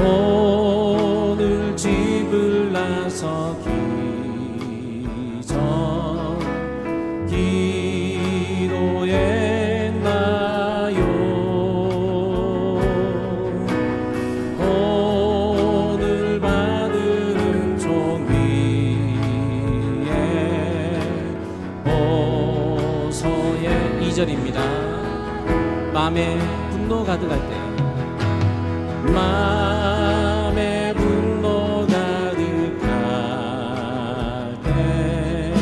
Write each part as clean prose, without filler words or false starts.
오늘 집을 나서기 전 기도했나요? 오늘 받은 종이에 보서의 2절입니다. 마음에 분노 가득할 때, 마음에 분노 가득할 때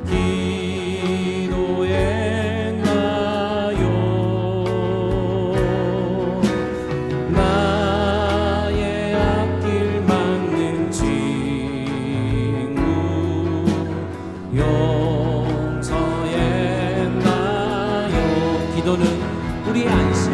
기도했나요? 나의 앞길 막는 친구 용서했나요? 기도는 우리의 안식,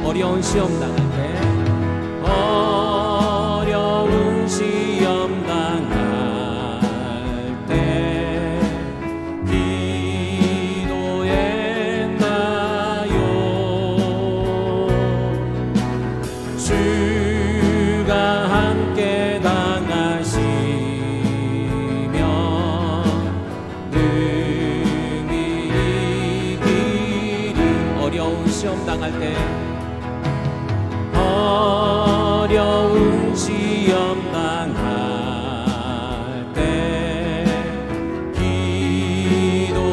어려운 시험 당할 때, 어려운 시험 당할 때 기도했나요? 주가 함께 당하시면 능히 이기리. 어려운 시험 당할 때, 어려운 시험 당할 때 기도했나요?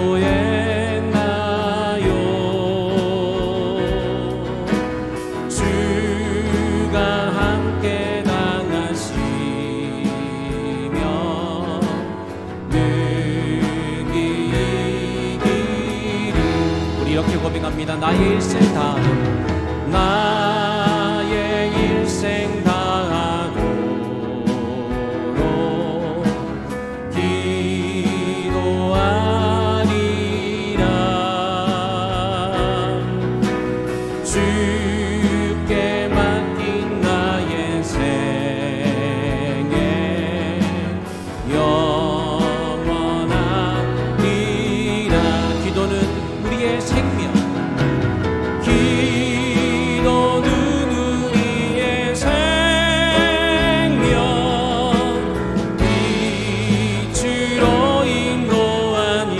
주가 함께 당하시면 능히 이기리. 우리 이렇게 고백합니다. 나의 일생 다하고, 나의 일생 다하도록 기도하리라. 주께 맡긴 나의 생애 영원하리라. 기도는 우리의 생명, 기도는 우리의 생명, 빛으로 인도하니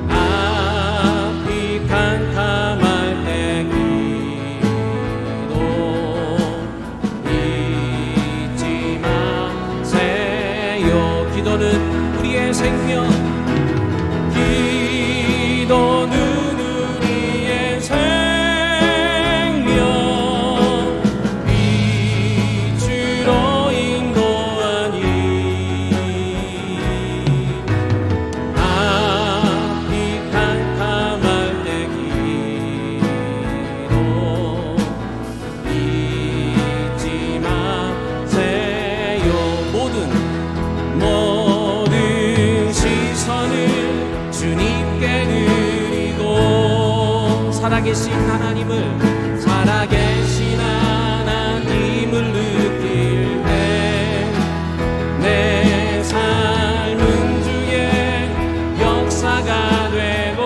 앞이 캄캄할 때 기도 잊지 마세요. 기도는 우리의 생명, 기도는 우리의 생명, 빛으로 인도하니 앞이 캄캄할 때 기도 잊지 마세요. 모든 시선을 주님께 드리고, 살아계신 하나님을 느낄 때 내 삶은 주의 역사가 되고,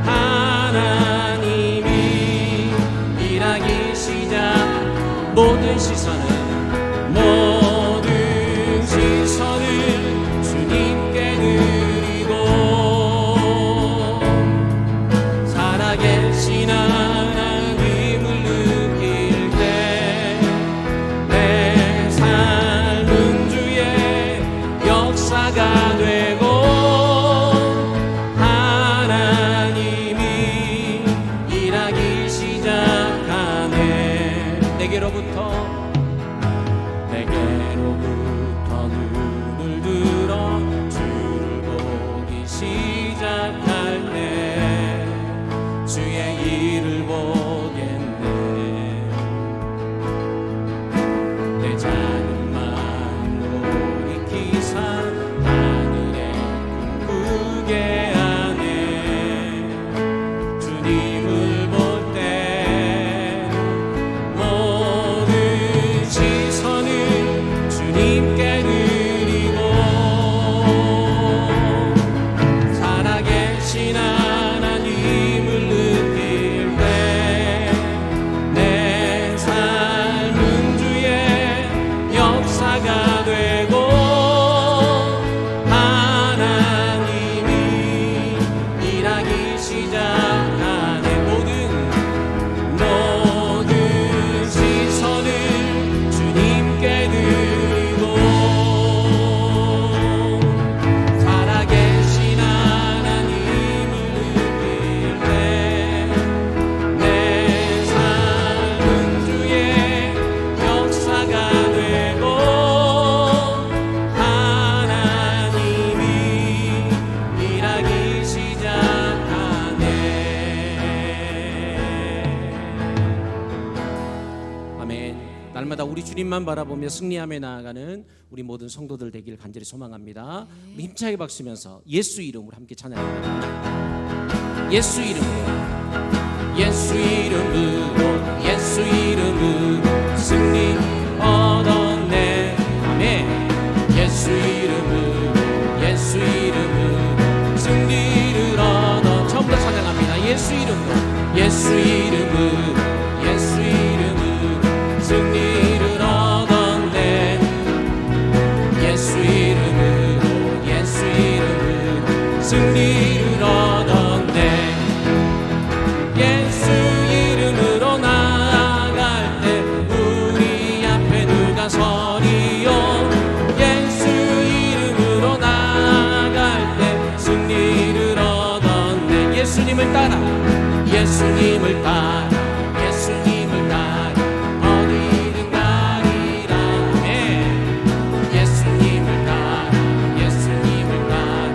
하나님이 일하기 시작. 모든 시선을 주님께 드리고, 살아계신 하나님 살아계신 하나님을 느낄 때 내 삶은 주의 역사가 되고 하나님이 일하기 시작하네. 모든 시선을 주님께 드리고 살아계신 하나님을 느낄 때 내 삶은 주의 역사가 되고 하나님이 일하기 시작하네. 아멘. 날마다 우리 주님만 바라보며 승리하며 나아가는 우리 모든 성도들 되길 간절히 소망합니다. 우리 힘차게 박수면서 예수 이름으로 함께 찬양합니다. 예수 이름으로, 예수 이름으로, 예수 이름으로 승리 얻었네. 아멘. 예수 이름으로, 예수 이름으로 승리를 얻어. 처음부터 찬양합니다. 예수 이름으로, 예수 이름으로, 예수 이름으로 승리를 얻었네. 예수 이름으로, 예수 이름으로 승리를 얻었네. 예수 이름으로 나아갈 때 우리 앞에 누가 서리요. 예수 이름으로 나아갈 때 승리를 얻었네. 예수님을 따라, 예수님을 따라, 예수님을 따라 어디든 가리라. 아멘. 예수님을 따라, 예수님을 따라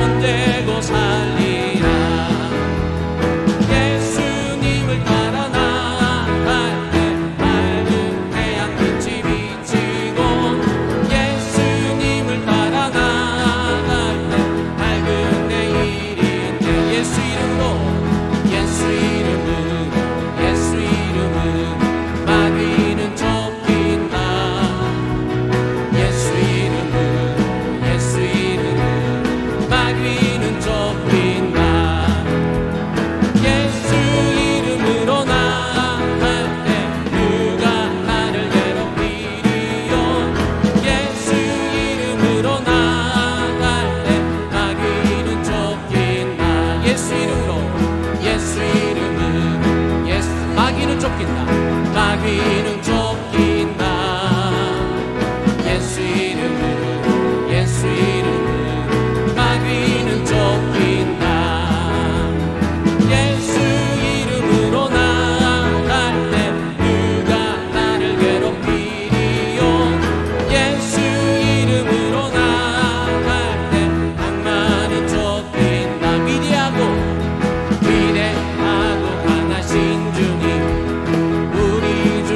언제고 살리라. 예수님을 따라 나아갈 때 맑은 태양 빛이 비치고 예수님을 따라 나아갈 때 밝은 내일인데 예수 이름으로, 예수 이름으로, 예수 이름으로 마귀는 쫓긴다. 예수 이름으로, 예수 이름으로 마귀는 쫓긴다. 예수 이름으로 나아갈 때 누가 나를 괴롭히리요. 예수 이름으로 나아갈 때 마귀는 쫓긴다. 예수 이름으로, 예수 이름으로, 예수 마귀는 쫓긴다. 마귀는 쫓긴다. 예수 이름으로, 예수 이름으로 마귀는 쫓긴다. 예수 이름으로 나아갈 때 누가 나를 괴롭히리요. 예수 이름으로 나아갈 때 악마는 쫓긴다. 위대하고 강하신 주님 우리 주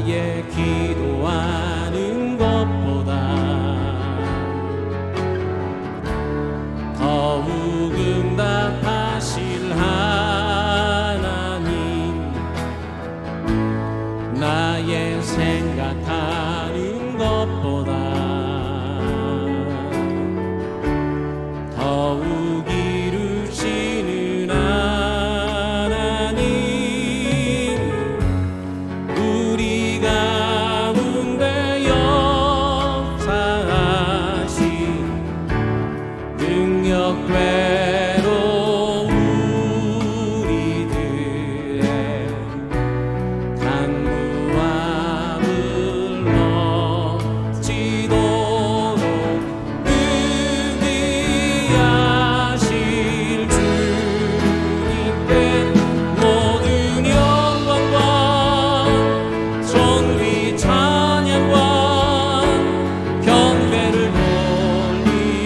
나의 기도하는 것보다 더욱 응답하실 하나님, 나의 생각하는 것보다 더욱 이루시는 하나님, 우리 가운데 역사하신 능력 외로 우리들의 간구와 불러지도록 능히하실 주님께 모든 영광과 존귀 찬양과 경배를 돌릴지어다.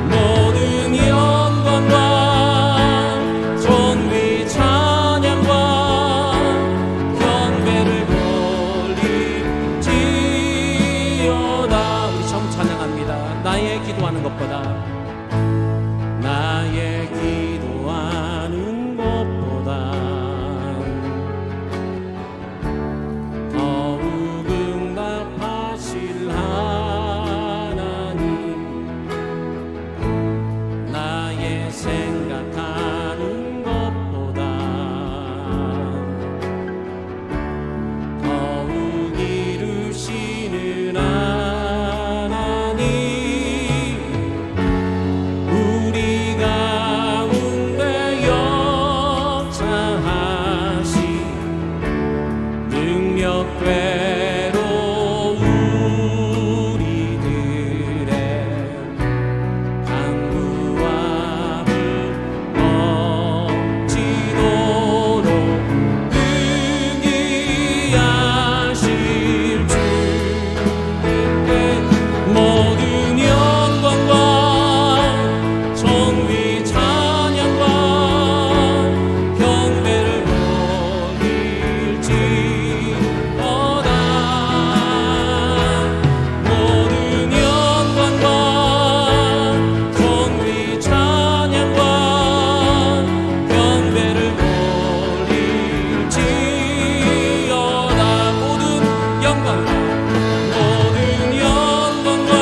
모든 영광과 존귀 찬양과 경배를 돌릴지어다. 우리 정 찬양합니다. 나의 기도하는 것보다 더욱 응답하실 하나님, 나의 생각하는 것보다 더욱 이루시는 하나님, 우리 가운데 역사하신 능력 외로 우리들의 간구와 불러지도록 능히하실 주님께 모든 영광과 존귀 찬양과 경배를 돌릴지어다. 모든 영광과 존귀 찬양과 경배를 돌릴지어다. 모든 영광과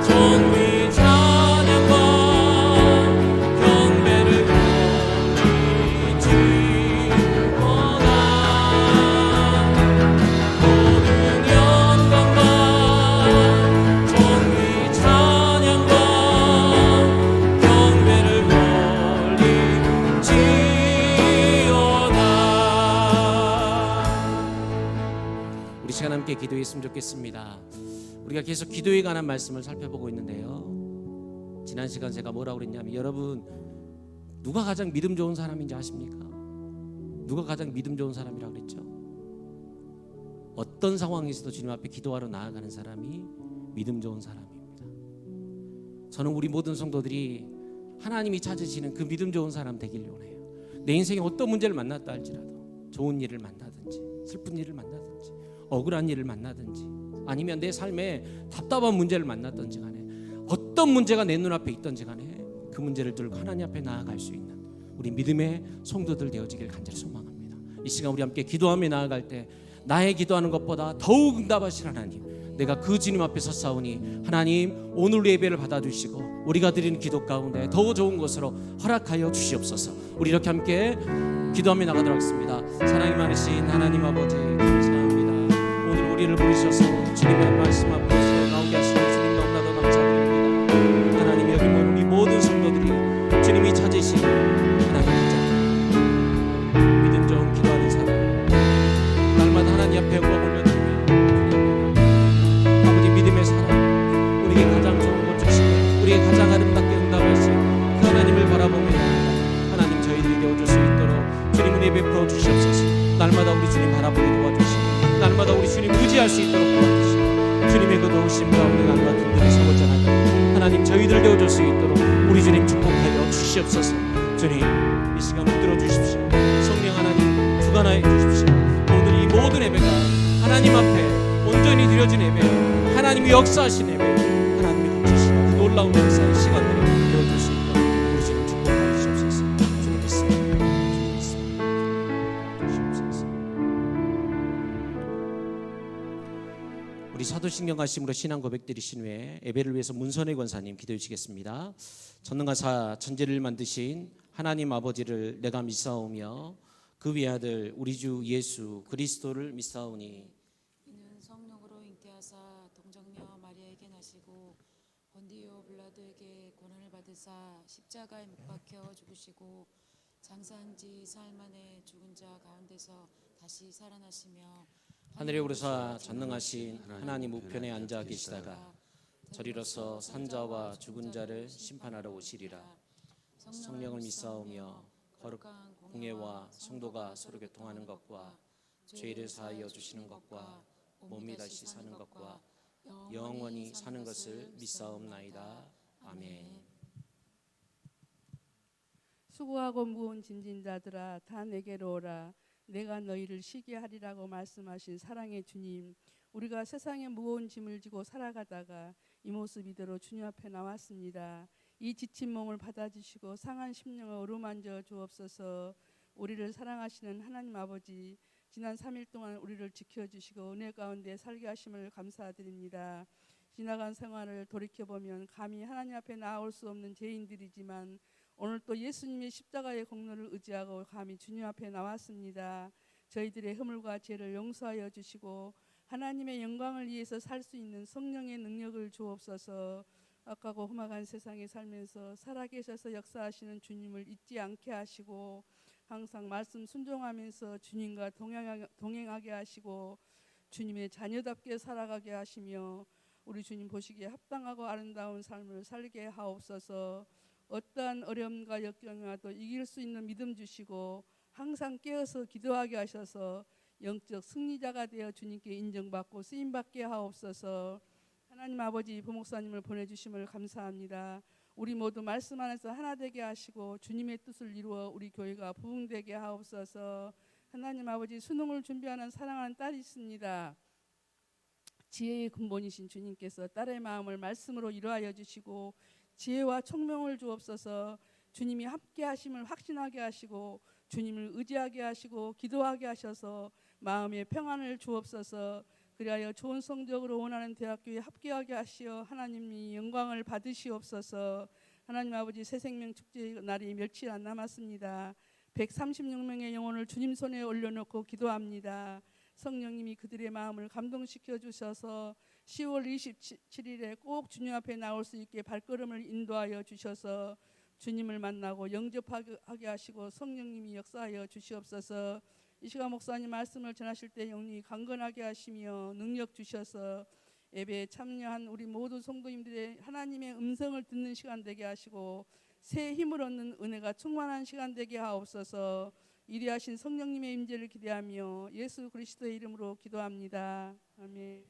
존귀 찬양과 경배를 돌릴지어다. 모든 영광과 존귀 찬양과 경배를 돌릴지어다. 우리 시간 함께 기도했으면 좋겠습니다. 우리가 계속 기도에 관한 말씀을 살펴보고 있는데요, 지난 시간 제가 뭐라고 그랬냐면, 여러분 누가 가장 믿음 좋은 사람인지 아십니까? 누가 가장 믿음 좋은 사람이라고 그랬죠? 어떤 상황에서도 주님 앞에 기도하러 나아가는 사람이 믿음 좋은 사람입니다. 저는 우리 모든 성도들이 하나님이 찾으시는 그 믿음 좋은 사람 되길 원해요. 내 인생에 어떤 문제를 만났다 할지라도, 좋은 일을 만나든지 슬픈 일을 만나든지 억울한 일을 만나든지 아니면 내 삶에 답답한 문제를 만났든지 간에, 어떤 문제가 내 눈앞에 있든지 간에 그 문제를 들고 하나님 앞에 나아갈 수 있는 우리 믿음의 성도들 되어지길 간절히 소망합니다. 이 시간 우리 함께 기도하며 나아갈 때 나의 기도하는 것보다 더욱 응답하실 하나님, 내가 그 주님 앞에 섰사오니 하나님 오늘 예배를 받아주시고 우리가 드리는 기도 가운데 더 좋은 것으로 허락하여 주시옵소서. 우리 이렇게 함께 기도하며 나가도록 하겠습니다. 사랑이 많으신 하나님 아버지, 감사합니다. 오늘 우리를 부르셔서 주님의 말씀 앞에서 나오게 하시는 주님 너무나도 감사드립니다. 하나님, 여기 모인 우리 모든 성도들이 주님이 찾으신 하나님 가장 믿음 좋은 기도하는 사람, 날마다 하나님 앞에 영광 올려드리며 아버지 믿음의 사람, 우리에게 가장 좋은 것 주시고 우리에게 가장 아름답게 응답하신 그 하나님을 바라보며 하나님 저희들이 되어줄 수 있도록 주님은 예배 베풀어 주시옵소서. 날마다 우리 주님 바라보게 도와주시고 날마다 우리 주님 의지할 수 있도록 도와주시고 주님의 그 도우심 가운데 날마다 든든히 서고자 나가 하나님 저희들 되어줄 수 있도록 우리 주님 축복하여 주시옵소서. 주님, 이 시간 붙들어 주십시오. 성령 하나님 주관하여 주십시오. 오늘 이 모든 예배가 하나님 앞에 온전히 드려진 예배, 하나님이 역사하신 예배, 하나님이 주시는 그 놀라운 역사의 시간들이 되어줄 수 있도록 우리 주님 축복하여 주시옵소서. 주님 믿습니다. 주님 믿습니다. 우리 사도신경 말씀으로 신앙 고백 드리신 후에 예배를 위해서 문선혜 권사님 기도해 주시겠습니다. 전능하사 천지를 만드신 하나님 아버지를 내가 믿사오며 그 외아들 우리 주 예수 그리스도를 믿사오니 이는 성령으로 잉태하사 동정녀 마리아에게 나시고 본디오 빌라도에게 고난을 받으사 십자가에 못 박혀 죽으시고 장사한 지 사흘 만에 죽은 자 가운데서 다시 살아나시며 하늘에 오르사 전능하신 하나님 우편에 앉아 계시다가 저리로서 산자와 죽은 자를 심판하러 오시리라. 성령을 믿사오며 거룩한 공예와 성도가 서로 교통하는 것과 죄를 사하여 주시는 것과 몸이 다시 사는 것과 영원히 사는 것을 믿사옵나이다. 아멘. 수고하고 무거운 짐진 자들아 다 내게로 오라. 내가 너희를 쉬게 하리라고 말씀하신 사랑의 주님, 우리가 세상의 무거운 짐을 지고 살아가다가 이 모습 이대로 주님 앞에 나왔습니다. 이 지친 몸을 받아주시고 상한 심령을 어루만져 주옵소서. 우리를 사랑하시는 하나님 아버지, 지난 3일 동안 우리를 지켜주시고 은혜 가운데 살게 하심을 감사드립니다. 지나간 생활을 돌이켜보면 감히 하나님 앞에 나올 수 없는 죄인들이지만 오늘 또 예수님의 십자가의 공로를 의지하고 감히 주님 앞에 나왔습니다. 저희들의 허물과 죄를 용서하여 주시고 하나님의 영광을 위해서 살 수 있는 성령의 능력을 주옵소서. 악하고 험악한 세상에 살면서 살아계셔서 역사하시는 주님을 잊지 않게 하시고 항상 말씀 순종하면서 주님과 동행하게 하시고 주님의 자녀답게 살아가게 하시며 우리 주님 보시기에 합당하고 아름다운 삶을 살게 하옵소서. 어떠한 어려움과 역경이 와도 이길 수 있는 믿음 주시고 항상 깨어서 기도하게 하셔서 영적 승리자가 되어 주님께 인정받고 쓰임받게 하옵소서. 하나님 아버지 부목사님을 보내주심을 감사합니다. 우리 모두 말씀 안에서 하나 되게 하시고 주님의 뜻을 이루어 우리 교회가 부흥되게 하옵소서. 하나님 아버지 수능을 준비하는 사랑하는 딸이 있습니다. 지혜의 근본이신 주님께서 딸의 마음을 말씀으로 이루하여 주시고 지혜와 총명을 주옵소서. 주님이 함께 하심을 확신하게 하시고 주님을 의지하게 하시고 기도하게 하셔서 마음의 평안을 주옵소서. 그리하여 좋은 성적으로 원하는 대학교에 합격하게 하시어 하나님이 영광을 받으시옵소서. 하나님 아버지 새생명 축제 날이 며칠 안 남았습니다. 136명의 영혼을 주님 손에 올려놓고 기도합니다. 성령님이 그들의 마음을 감동시켜 주셔서 10월 27일에 꼭 주님 앞에 나올 수 있게 발걸음을 인도하여 주셔서 주님을 만나고 영접하게 하시고 성령님이 역사하여 주시옵소서. 이 시간 목사님 말씀을 전하실 때 영이 강건하게 하시며 능력 주셔서 예배에 참여한 우리 모든 성도님들의 하나님의 음성을 듣는 시간 되게 하시고 새 힘을 얻는 은혜가 충만한 시간 되게 하옵소서. 이리하신 성령님의 임재를 기대하며 예수 그리스도의 이름으로 기도합니다. 아멘.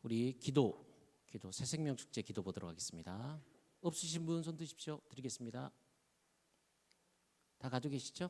우리 기도 새생명 축제 기도 보도록 하겠습니다. 없으신 분 손 드십시오. 드리겠습니다. 다 가지고 계시죠?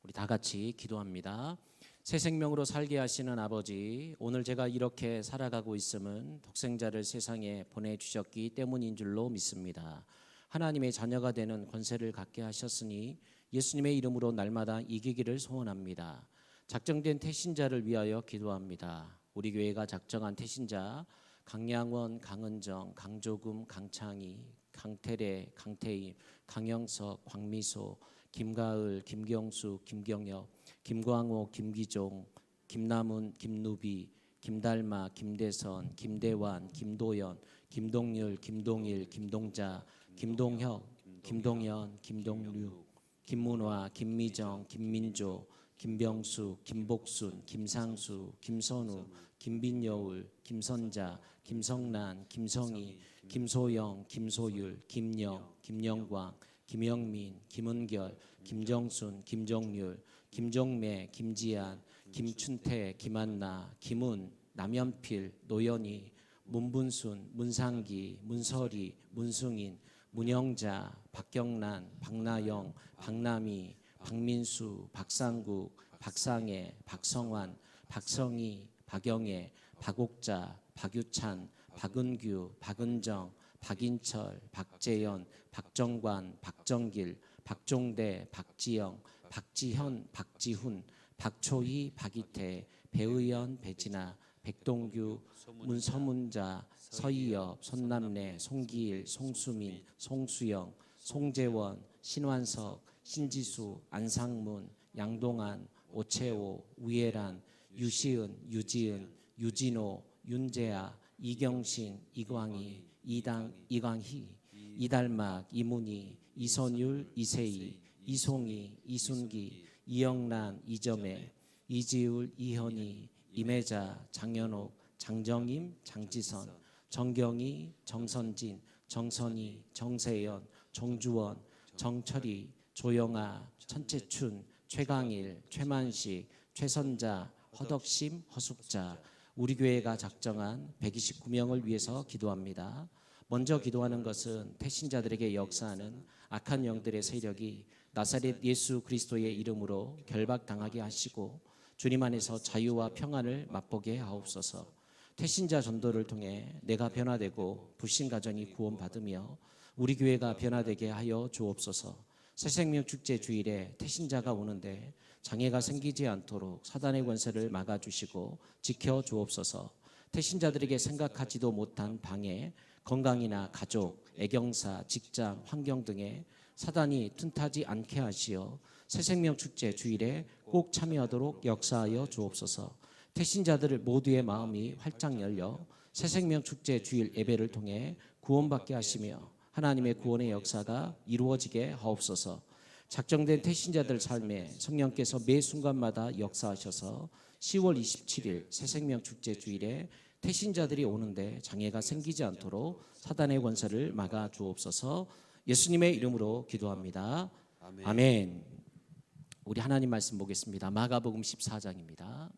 우리 다 같이 기도합니다. 새 생명으로 살게 하시는 아버지, 오늘 제가 이렇게 살아가고 있음은 독생자를 세상에 보내주셨기 때문인 줄로 믿습니다. 하나님의 자녀가 되는 권세를 갖게 하셨으니 예수님의 이름으로 날마다 이기기를 소원합니다. 작정된 태신자를 위하여 기도합니다. 우리 교회가 작정한 태신자 강양원, 강은정, 강조금, 강창희, 강태래, 강태임, 강영석, 광미소, 김가을, 김경수, 김경엽, 김광호, 김기종, 김남훈, 김누비, 김달마, 김대선, 김대환, 김도연, 김동률, 김동일, 김동자, 김동혁, 김동현, 김동류, 김문화, 김미정, 김민조, 김병수, 김복순, 김상수, 김선우, 김빈여울, 김선자, 김성란, 김성희, 김소영, 김소율, 김영, 김영광, 김영민, 김은결, 김정순, 김정률, 김종매, 김지한, 김춘태, 김한나, 김은, 남연필, 노연희, 문분순, 문상기, 문설이, 문승인, 문영자, 박경란, 박나영, 박남희, 박민수, 박상국, 박상혜, 박성환, 박성희, 박영애, 박옥자, 박유찬, 박은규, 박은정, 박인철, 박재현, 박정관, 박정길, 박종대, 박지영, 박지현, 박지훈, 박초희, 박이태, 배의연, 배진아, 백동규, 문서문자, 서희엽, 손남래, 송기일, 송수민, 송수영, 송재원, 신완석, 신지수, 안상문, 양동안, 오채호, 우예란, 유시은, 유지은, 유진호, 윤재아, 이경신, 이광희, 이광희, 이달막, 이문희, 이선율, 이세희, 이송희, 이순기, 이영란, 이점애, 이지울, 이현희, 임혜자, 장현옥, 장정임, 장지선, 정경희, 정선진, 정선희, 정세연, 정주원, 정철이, 조영아, 천채춘, 최강일, 최만식, 최선자, 허덕심, 허숙자, 우리 교회가 작정한 129명을 위해서 기도합니다. 먼저 기도하는 것은 태신자들에게 역사하는 악한 영들의 세력이 나사렛 예수 그리스도의 이름으로 결박당하게 하시고 주님 안에서 자유와 평안을 맛보게 하옵소서. 태신자 전도를 통해 내가 변화되고 불신 가정이 구원받으며 우리 교회가 변화되게 하여 주옵소서. 새생명 축제 주일에 태신자가 오는데 장애가 생기지 않도록 사단의 권세를 막아주시고 지켜주옵소서. 태신자들에게 생각하지도 못한 방해, 건강이나 가족, 애경사, 직장, 환경 등에 사단이 틈타지 않게 하시어 새생명 축제 주일에 꼭 참여하도록 역사하여 주옵소서. 태신자들 모두의 마음이 활짝 열려 새생명 축제 주일 예배를 통해 구원받게 하시며 하나님의 구원의 역사가 이루어지게 하옵소서. 작정된 태신자들 삶에 성령께서 매 순간마다 역사하셔서 10월 27일 새생명 축제 주일에 태신자들이 오는데 장애가 생기지 않도록 사단의 권세를 막아 주옵소서. 예수님의 이름으로 기도합니다. 아멘. 우리 하나님 말씀 보겠습니다. 마가복음 14장입니다.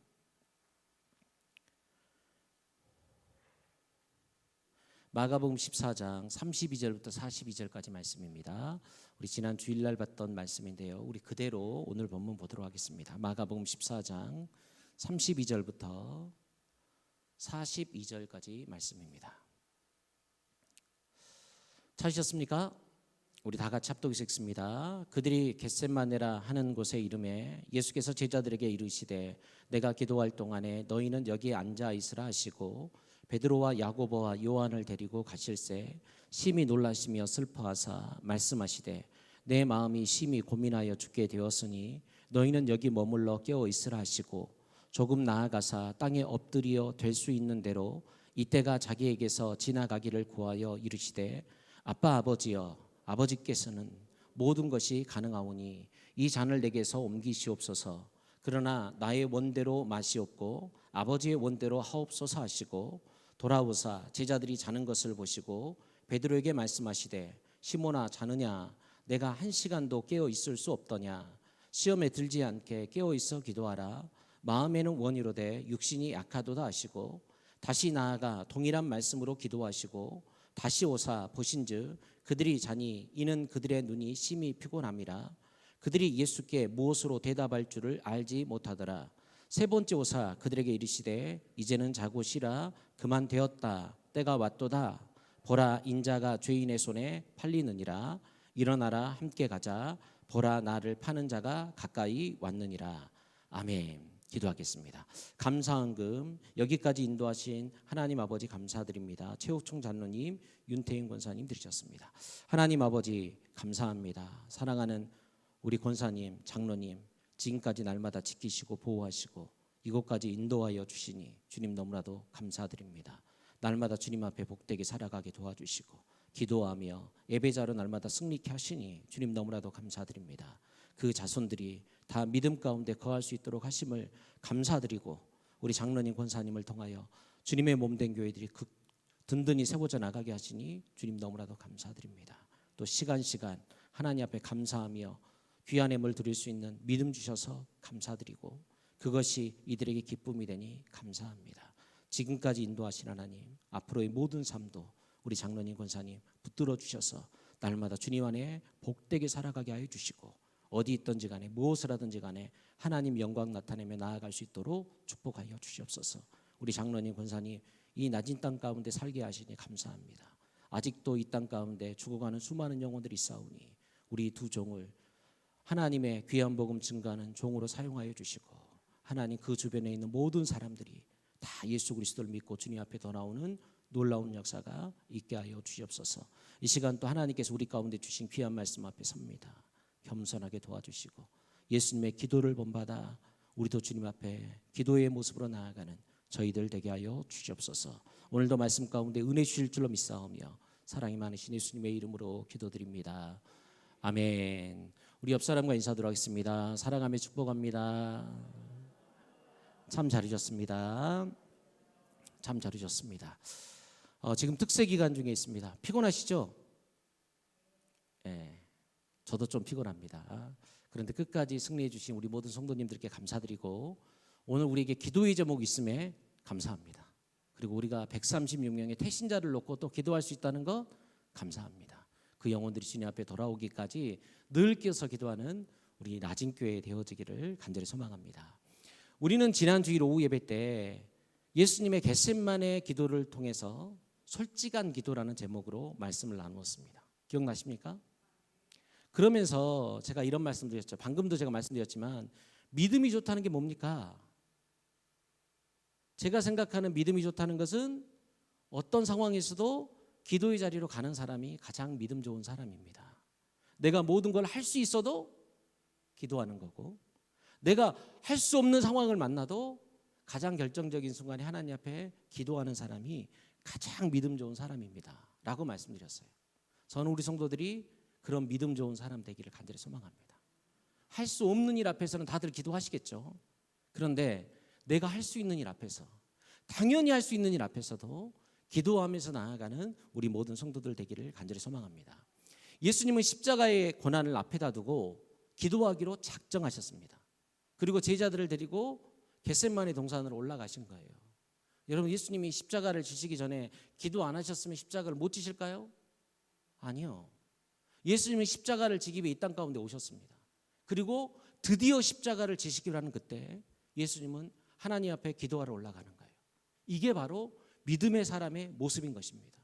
마가복음 14장 32절부터 42절까지 말씀입니다. 우리 지난 주일날 봤던 말씀인데요. 우리 그대로 오늘 본문 보도록 하겠습니다. 마가복음 14장 32절부터 42절까지 말씀입니다. 찾으셨습니까? 우리 다 같이 합독해서 읽습니다. 그들이 겟셋마네라 하는 곳에 이름에 예수께서 제자들에게 이르시되 내가 기도할 동안에 너희는 여기에 앉아 있으라 하시고 베드로와 야고보와 요한을 데리고 가실새 심히 놀라시며 슬퍼하사 말씀하시되 내 마음이 심히 고민하여 죽게 되었으니 너희는 여기 머물러 깨어 있으라 하시고 조금 나아가사 땅에 엎드려 될 수 있는 대로 이때가 자기에게서 지나가기를 구하여 이르시되 아빠 아버지여 아버지께서는 모든 것이 가능하오니 이 잔을 내게서 옮기시옵소서. 그러나 나의 원대로 마시옵고 아버지의 원대로 하옵소서 하시고 돌아오사 제자들이 자는 것을 보시고 베드로에게 말씀하시되 시몬아 자느냐 내가 한 시간도 깨어 있을 수 없더냐 시험에 들지 않게 깨어 있어 기도하라. 마음에는 원이로되 육신이 약하도다 하시고 다시 나아가 동일한 말씀으로 기도하시고 다시 오사 보신즉 그들이 자니 이는 그들의 눈이 심히 피곤함이라. 그들이 예수께 무엇으로 대답할 줄을 알지 못하더라. 세 번째 오사 그들에게 이르시되 이제는 자고 쉬라. 그만 되었다. 때가 왔도다. 보라 인자가 죄인의 손에 팔리느니라. 일어나라 함께 가자. 보라 나를 파는 자가 가까이 왔느니라. 아멘. 기도하겠습니다. 감사헌금 여기까지 인도하신 하나님 아버지 감사드립니다. 최옥총 장로님, 윤태인 권사님 들으셨습니다. 하나님 아버지 감사합니다. 사랑하는 우리 권사님, 장로님 지금까지 날마다 지키시고 보호하시고 이곳까지 인도하여 주시니 주님 너무나도 감사드립니다. 날마다 주님 앞에 복되게 살아가게 도와주시고 기도하며 예배자로 날마다 승리케 하시니 주님 너무나도 감사드립니다. 그 자손들이 다 믿음 가운데 거할 수 있도록 하심을 감사드리고 우리 장로님 권사님을 통하여 주님의 몸된 교회들이 든든히 세워져 나가게 하시니 주님 너무나도 감사드립니다. 또 시간 하나님 앞에 감사하며 귀한 예물 드릴 수 있는 믿음 주셔서 감사드리고 그것이 이들에게 기쁨이 되니 감사합니다. 지금까지 인도하신 하나님, 앞으로의 모든 삶도 우리 장로님 권사님 붙들어 주셔서 날마다 주님 안에 복되게 살아가게 하여 주시고 어디 있든지 간에 무엇을 하든지 간에 하나님 영광 나타내며 나아갈 수 있도록 축복하여 주시옵소서. 우리 장로님 권사님 이 낮은 땅 가운데 살게 하시니 감사합니다. 아직도 이 땅 가운데 죽어가는 수많은 영혼들이 있사오니 우리 두 종을 하나님의 귀한 복음 증거하는 종으로 사용하여 주시고 하나님 그 주변에 있는 모든 사람들이 다 예수 그리스도를 믿고 주님 앞에 더 나오는 놀라운 역사가 있게 하여 주시옵소서. 이 시간 또 하나님께서 우리 가운데 주신 귀한 말씀 앞에 섭니다. 겸손하게 도와주시고 예수님의 기도를 본받아 우리도 주님 앞에 기도의 모습으로 나아가는 저희들 되게 하여 주시옵소서. 오늘도 말씀 가운데 은혜 주실 줄로 믿사오며 사랑이 많으신 예수님의 이름으로 기도드립니다. 아멘. 우리 옆 사람과 인사드리도록 하겠습니다. 사랑하며 축복합니다. 참 잘하셨습니다. 참 잘하셨습니다. 지금 특세 기간 중에 있습니다. 피곤하시죠? 네, 저도 좀 피곤합니다. 그런데 끝까지 승리해 주신 우리 모든 성도님들께 감사드리고 오늘 우리에게 기도의 제목이 있음에 감사합니다. 그리고 우리가 136명의 태신자를 놓고 또 기도할 수 있다는 것 감사합니다. 그 영혼들이 주님 앞에 돌아오기까지 늘 끼어서 기도하는 우리 낮은 교회 되어지기를 간절히 소망합니다. 우리는 지난 주일 오후 예배 때 예수님의 겟세마네 기도를 통해서 솔직한 기도라는 제목으로 말씀을 나누었습니다. 기억나십니까? 그러면서 제가 이런 말씀드렸죠. 방금도 제가 말씀드렸지만 믿음이 좋다는 게 뭡니까? 제가 생각하는 믿음이 좋다는 것은 어떤 상황에서도 기도의 자리로 가는 사람이 가장 믿음 좋은 사람입니다. 내가 모든 걸 할 수 있어도 기도하는 거고 내가 할 수 없는 상황을 만나도 가장 결정적인 순간에 하나님 앞에 기도하는 사람이 가장 믿음 좋은 사람입니다 라고 말씀드렸어요. 저는 우리 성도들이 그런 믿음 좋은 사람 되기를 간절히 소망합니다. 할 수 없는 일 앞에서는 다들 기도하시겠죠. 그런데 내가 할 수 있는 일 앞에서 당연히 할 수 있는 일 앞에서도 기도하면서 나아가는 우리 모든 성도들 되기를 간절히 소망합니다. 예수님은 십자가의 고난을 앞에다 두고 기도하기로 작정하셨습니다. 그리고 제자들을 데리고 겟세마네 동산으로 올라가신 거예요. 여러분 예수님이 십자가를 지시기 전에 기도 안 하셨으면 십자가를 못 지실까요? 아니요. 예수님이 십자가를 지기 위해 이 땅 가운데 오셨습니다. 그리고 드디어 십자가를 지시기로 하는 그때 예수님은 하나님 앞에 기도하러 올라가는 거예요. 이게 바로 믿음의 사람의 모습인 것입니다.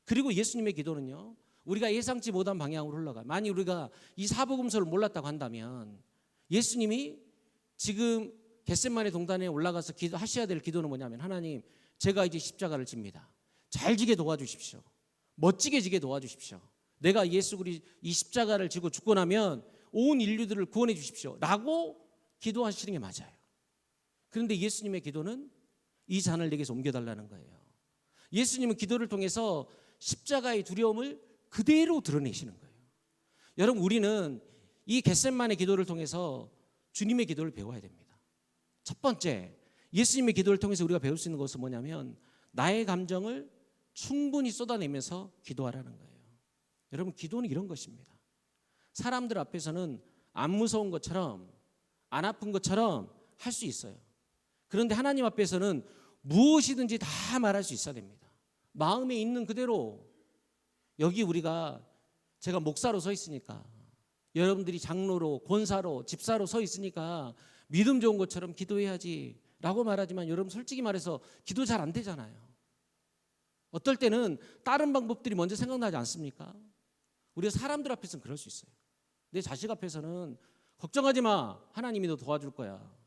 그리고 예수님의 기도는요, 우리가 예상치 못한 방향으로 흘러가요. 만약 우리가 이 사복음서를 몰랐다고 한다면 예수님이 지금 겟세마네 동산에 올라가서 하셔야 될 기도는 뭐냐면 하나님 제가 이제 십자가를 집니다. 잘 지게 도와주십시오. 멋지게 지게 도와주십시오. 내가 예수 그리스도 이 십자가를 지고 죽고 나면 온 인류들을 구원해 주십시오 라고 기도하시는 게 맞아요. 그런데 예수님의 기도는 이 잔을 내게서 옮겨달라는 거예요. 예수님은 기도를 통해서 십자가의 두려움을 그대로 드러내시는 거예요. 여러분 우리는 이 겟세마네 기도를 통해서 주님의 기도를 배워야 됩니다. 첫 번째, 예수님의 기도를 통해서 우리가 배울 수 있는 것은 뭐냐면 나의 감정을 충분히 쏟아내면서 기도하라는 거예요. 여러분 기도는 이런 것입니다. 사람들 앞에서는 안 무서운 것처럼 안 아픈 것처럼 할 수 있어요. 그런데 하나님 앞에서는 무엇이든지 다 말할 수 있어야 됩니다. 마음에 있는 그대로. 여기 우리가 제가 목사로 서 있으니까 여러분들이 장로로 권사로 집사로 서 있으니까 믿음 좋은 것처럼 기도해야지 라고 말하지만 여러분 솔직히 말해서 기도 잘 안 되잖아요. 어떨 때는 다른 방법들이 먼저 생각나지 않습니까? 우리가 사람들 앞에서는 그럴 수 있어요. 내 자식 앞에서는 걱정하지 마, 하나님이 너 도와줄 거야.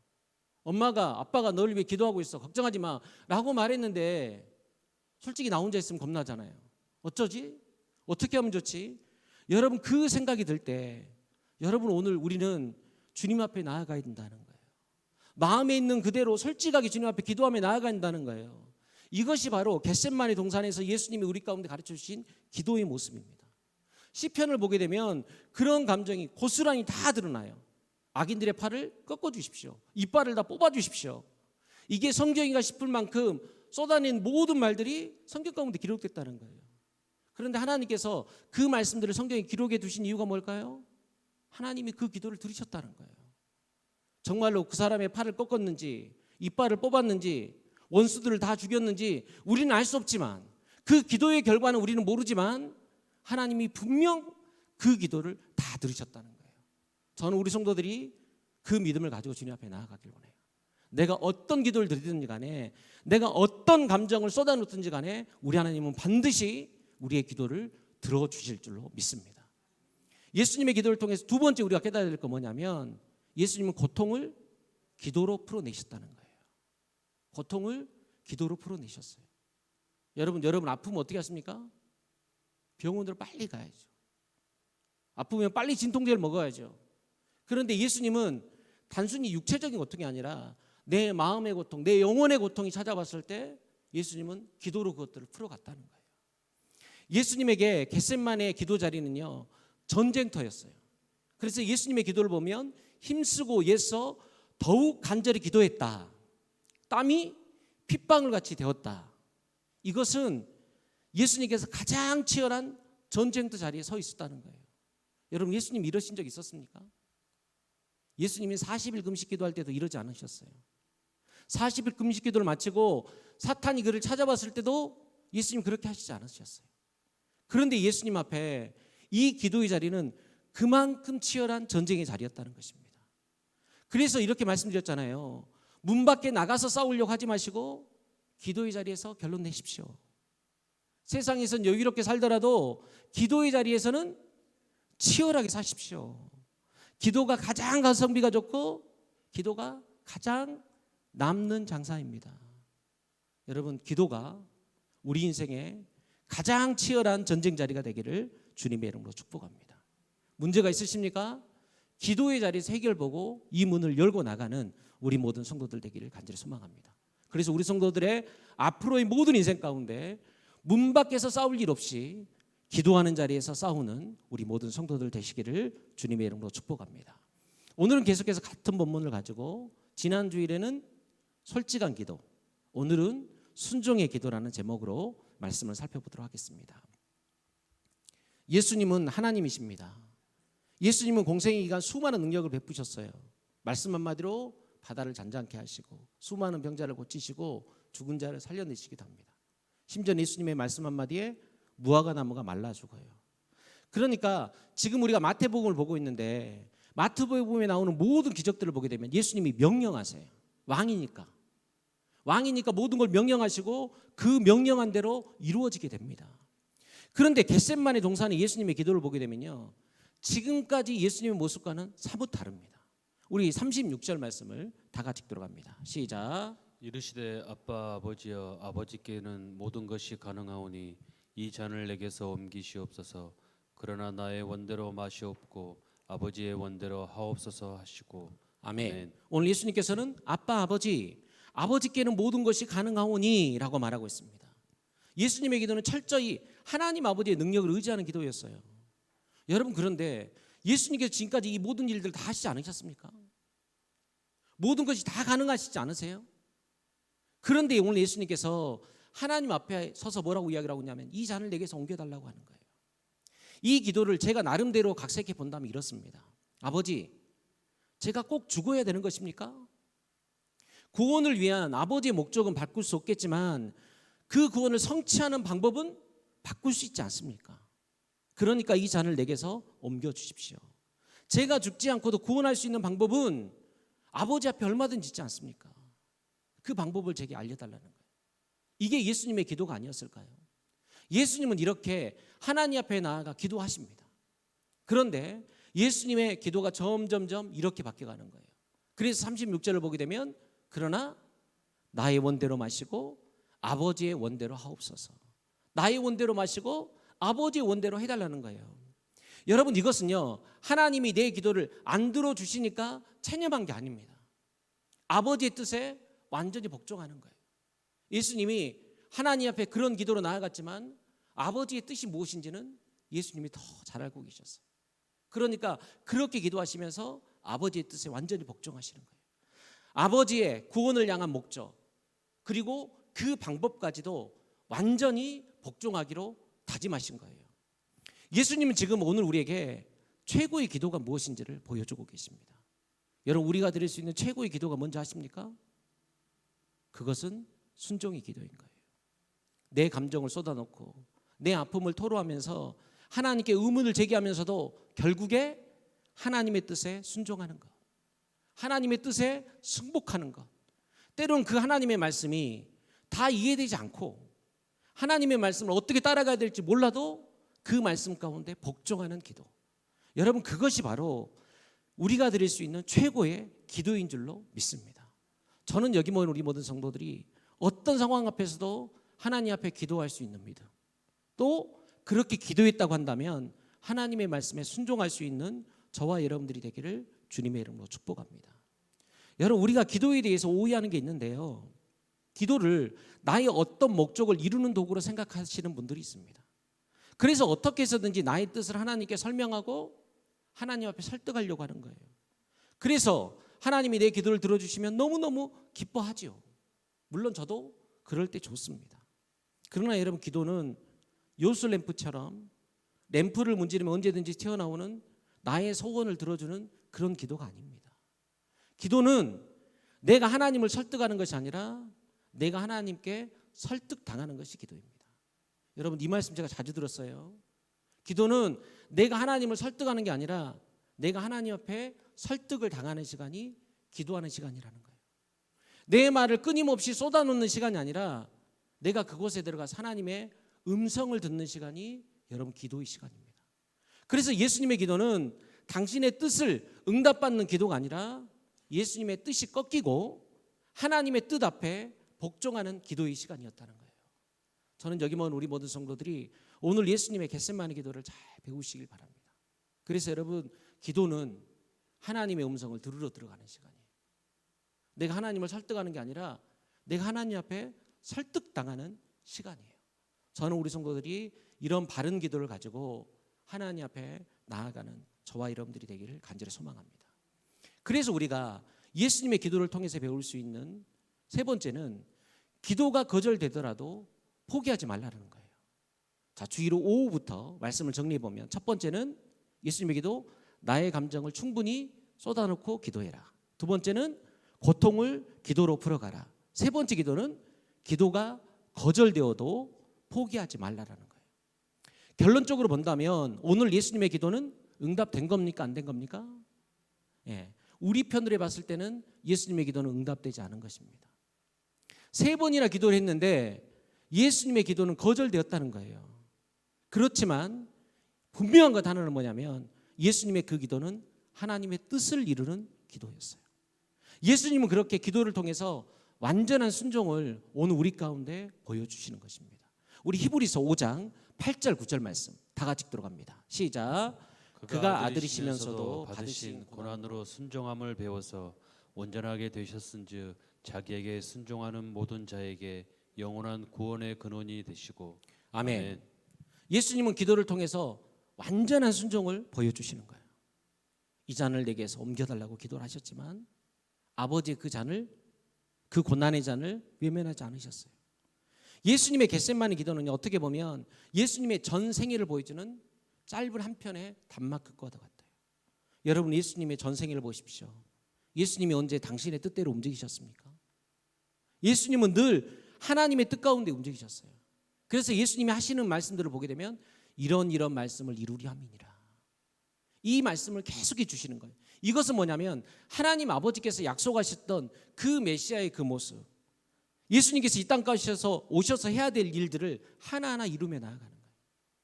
엄마가 아빠가 너를 위해 기도하고 있어, 걱정하지 마 라고 말했는데 솔직히 나 혼자 있으면 겁나잖아요. 어쩌지? 어떻게 하면 좋지? 여러분 그 생각이 들 때 여러분 오늘 우리는 주님 앞에 나아가야 된다는 거예요. 마음에 있는 그대로 솔직하게 주님 앞에 기도하며 나아가야 된다는 거예요. 이것이 바로 겟세마네 동산에서 예수님이 우리 가운데 가르쳐 주신 기도의 모습입니다. 시편을 보게 되면 그런 감정이 고스란히 다 드러나요. 악인들의 팔을 꺾어 주십시오. 이빨을 다 뽑아 주십시오. 이게 성경인가 싶을 만큼 쏟아낸 모든 말들이 성경 가운데 기록됐다는 거예요. 그런데 하나님께서 그 말씀들을 성경에 기록해 두신 이유가 뭘까요? 하나님이 그 기도를 들으셨다는 거예요. 정말로 그 사람의 팔을 꺾었는지 이빨을 뽑았는지 원수들을 다 죽였는지 우리는 알 수 없지만 그 기도의 결과는 우리는 모르지만 하나님이 분명 그 기도를 다 들으셨다는 거예요. 저는 우리 성도들이 그 믿음을 가지고 주님 앞에 나아가길 원해요. 내가 어떤 기도를 드리든지 간에 내가 어떤 감정을 쏟아놓든지 간에 우리 하나님은 반드시 우리의 기도를 들어주실 줄로 믿습니다. 예수님의 기도를 통해서 두 번째 우리가 깨달아야 될 건 뭐냐면 예수님은 고통을 기도로 풀어내셨다는 거예요. 고통을 기도로 풀어내셨어요. 여러분 아프면 어떻게 하십니까? 병원으로 빨리 가야죠. 아프면 빨리 진통제를 먹어야죠. 그런데 예수님은 단순히 육체적인 고통이 아니라 내 마음의 고통, 내 영혼의 고통이 찾아왔을 때 예수님은 기도로 그것들을 풀어갔다는 거예요. 예수님에게 겟세마네의 기도 자리는요 전쟁터였어요. 그래서 예수님의 기도를 보면 힘쓰고 애써 더욱 간절히 기도했다. 땀이 핏방울 같이 되었다. 이것은 예수님께서 가장 치열한 전쟁터 자리에 서 있었다는 거예요. 여러분 예수님 이러신 적 있었습니까? 예수님이 40일 금식 기도할 때도 이러지 않으셨어요. 40일 금식 기도를 마치고 사탄이 그를 찾아봤을 때도 예수님 그렇게 하시지 않으셨어요. 그런데 예수님 앞에 이 기도의 자리는 그만큼 치열한 전쟁의 자리였다는 것입니다. 그래서 이렇게 말씀드렸잖아요. 문 밖에 나가서 싸우려고 하지 마시고 기도의 자리에서 결론 내십시오. 세상에선 여유롭게 살더라도 기도의 자리에서는 치열하게 사십시오. 기도가 가장 가성비가 좋고 기도가 가장 남는 장사입니다. 여러분 기도가 우리 인생의 가장 치열한 전쟁 자리가 되기를 주님의 이름으로 축복합니다. 문제가 있으십니까? 기도의 자리에서 해결보고 이 문을 열고 나가는 우리 모든 성도들 되기를 간절히 소망합니다. 그래서 우리 성도들의 앞으로의 모든 인생 가운데 문 밖에서 싸울 일 없이 기도하는 자리에서 싸우는 우리 모든 성도들 되시기를 주님의 이름으로 축복합니다. 오늘은 계속해서 같은 본문을 가지고 지난 주일에는 솔직한 기도, 오늘은 순종의 기도라는 제목으로 말씀을 살펴보도록 하겠습니다. 예수님은 하나님이십니다. 예수님은 공생의 기간 수많은 능력을 베푸셨어요. 말씀 한마디로 바다를 잔잔케 하시고 수많은 병자를 고치시고 죽은 자를 살려내시기도 합니다. 심지어 예수님의 말씀 한마디에 무화과 나무가 말라 죽어요. 그러니까 지금 우리가 마태복음을 보고 있는데 마태복음에 나오는 모든 기적들을 보게 되면 예수님이 명령하세요. 왕이니까 모든 걸 명령하시고 그 명령한 대로 이루어지게 됩니다. 그런데 겟세마네 동산에 예수님의 기도를 보게 되면요 지금까지 예수님의 모습과는 사뭇 다릅니다. 우리 36절 말씀을 다 같이 들어갑니다. 시작. 이르시되 아빠 아버지여 아버지께는 모든 것이 가능하오니 이 잔을 내게서 옮기시옵소서. 그러나 나의 원대로 마시옵고 아버지의 원대로 하옵소서 하시고 아멘. 오늘 예수님께서는 아빠 아버지께는 모든 것이 가능하오니 라고 말하고 있습니다. 예수님의 기도는 철저히 하나님 아버지의 능력을 의지하는 기도였어요. 여러분 그런데 예수님께서 지금까지 이 모든 일들을 다 하시지 않으셨습니까? 모든 것이 다 가능하시지 않으세요? 그런데 오늘 예수님께서 하나님 앞에 서서 뭐라고 이야기를 하고 있냐면 이 잔을 내게서 옮겨달라고 하는 거예요. 이 기도를 제가 나름대로 각색해 본다면 이렇습니다. 아버지, 제가 꼭 죽어야 되는 것입니까? 구원을 위한 아버지의 목적은 바꿀 수 없겠지만 그 구원을 성취하는 방법은 바꿀 수 있지 않습니까? 그러니까 이 잔을 내게서 옮겨주십시오. 제가 죽지 않고도 구원할 수 있는 방법은 아버지 앞에 얼마든지 있지 않습니까? 그 방법을 제게 알려달라는 거예요. 이게 예수님의 기도가 아니었을까요? 예수님은 이렇게 하나님 앞에 나아가 기도하십니다. 그런데 예수님의 기도가 점점점 이렇게 바뀌어가는 거예요. 그래서 36절을 보게 되면 그러나 나의 원대로 마시고 아버지의 원대로 하옵소서. 나의 원대로 마시고 아버지의 원대로 해달라는 거예요. 여러분 이것은요 하나님이 내 기도를 안 들어주시니까 체념한 게 아닙니다. 아버지의 뜻에 완전히 복종하는 거예요. 예수님이 하나님 앞에 그런 기도로 나아갔지만 아버지의 뜻이 무엇인지는 예수님이 더 잘 알고 계셨어요. 그러니까 그렇게 기도하시면서 아버지의 뜻에 완전히 복종하시는 거예요. 아버지의 구원을 향한 목적, 그리고 그 방법까지도 완전히 복종하기로 다짐하신 거예요. 예수님은 지금 오늘 우리에게 최고의 기도가 무엇인지를 보여주고 계십니다. 여러분, 우리가 드릴 수 있는 최고의 기도가 뭔지 아십니까? 그것은 순종의 기도인 거예요. 내 감정을 쏟아놓고 내 아픔을 토로하면서 하나님께 의문을 제기하면서도 결국에 하나님의 뜻에 순종하는 것, 하나님의 뜻에 승복하는 것. 때로는 그 하나님의 말씀이 다 이해되지 않고 하나님의 말씀을 어떻게 따라가야 될지 몰라도 그 말씀 가운데 복종하는 기도. 여러분, 그것이 바로 우리가 드릴 수 있는 최고의 기도인 줄로 믿습니다. 저는 여기 모인 우리 모든 성도들이 어떤 상황 앞에서도 하나님 앞에 기도할 수 있는 믿음, 또 그렇게 기도했다고 한다면 하나님의 말씀에 순종할 수 있는 저와 여러분들이 되기를 주님의 이름으로 축복합니다. 여러분, 우리가 기도에 대해서 오해하는 게 있는데요, 기도를 나의 어떤 목적을 이루는 도구로 생각하시는 분들이 있습니다. 그래서 어떻게 해서든지 나의 뜻을 하나님께 설명하고 하나님 앞에 설득하려고 하는 거예요. 그래서 하나님이 내 기도를 들어주시면 너무너무 기뻐하지요. 물론 저도 그럴 때 좋습니다. 그러나 여러분, 기도는 요술 램프처럼 램프를 문지르면 언제든지 튀어나오는 나의 소원을 들어주는 그런 기도가 아닙니다. 기도는 내가 하나님을 설득하는 것이 아니라 내가 하나님께 설득당하는 것이 기도입니다. 여러분, 이 말씀 제가 자주 들었어요. 기도는 내가 하나님을 설득하는 게 아니라 내가 하나님 앞에 설득을 당하는 시간이 기도하는 시간이라는 거예요. 내 말을 끊임없이 쏟아놓는 시간이 아니라 내가 그곳에 들어가서 하나님의 음성을 듣는 시간이 여러분 기도의 시간입니다. 그래서 예수님의 기도는 당신의 뜻을 응답받는 기도가 아니라 예수님의 뜻이 꺾이고 하나님의 뜻 앞에 복종하는 기도의 시간이었다는 거예요. 저는 여기 모인 우리 모든 성도들이 오늘 예수님의 겟세마네 기도를 잘 배우시길 바랍니다. 그래서 여러분, 기도는 하나님의 음성을 들으러 들어가는 시간이에요. 내가 하나님을 설득하는 게 아니라 내가 하나님 앞에 설득당하는 시간이에요. 저는 우리 성도들이 이런 바른 기도를 가지고 하나님 앞에 나아가는 저와 여러분들이 되기를 간절히 소망합니다. 그래서 우리가 예수님의 기도를 통해서 배울 수 있는 세 번째는 기도가 거절되더라도 포기하지 말라는 거예요. 자, 주의로 오후부터 말씀을 정리해 보면, 첫 번째는 예수님의 기도, 나의 감정을 충분히 쏟아놓고 기도해라. 두 번째는 고통을 기도로 풀어가라. 세 번째 기도는 기도가 거절되어도 포기하지 말라라는 거예요. 결론적으로 본다면 오늘 예수님의 기도는 응답된 겁니까? 안 된 겁니까? 예, 우리 편으로 봤을 때는 예수님의 기도는 응답되지 않은 것입니다. 세 번이나 기도를 했는데 예수님의 기도는 거절되었다는 거예요. 그렇지만 분명한 것 하나는 뭐냐면 예수님의 그 기도는 하나님의 뜻을 이루는 기도였어요. 예수님은 그렇게 기도를 통해서 완전한 순종을 오늘 우리 가운데 보여주시는 것입니다. 우리 히브리서 5장 8절 9절 말씀 다 같이 들어갑니다. 시작. 그가 아들이시면서도 받으신 고난으로 순종함을 배워서 온전하게 되셨은즉 자기에게 순종하는 모든 자에게 영원한 구원의 근원이 되시고. 아멘. 예수님은 기도를 통해서 완전한 순종을 보여주시는 거예요. 이 잔을 내게서 옮겨달라고 기도를 하셨지만 아버지의 그 잔을, 그 고난의 잔을 외면하지 않으셨어요. 예수님의 겟세마네 기도는 어떻게 보면 예수님의 전 생애를 보여주는 짧은 한 편의 단마크과 같아요. 여러분, 예수님의 전 생애를 보십시오. 예수님이 언제 당신의 뜻대로 움직이셨습니까? 예수님은 늘 하나님의 뜻 가운데 움직이셨어요. 그래서 예수님이 하시는 말씀들을 보게 되면 이런 말씀을 이루리 함이니라. 이 말씀을 계속해 주시는 거예요. 이것은 뭐냐면 하나님 아버지께서 약속하셨던 그 메시아의 그 모습, 예수님께서 이 땅까지 오셔서 해야 될 일들을 하나하나 이루며 나아가는 거예요.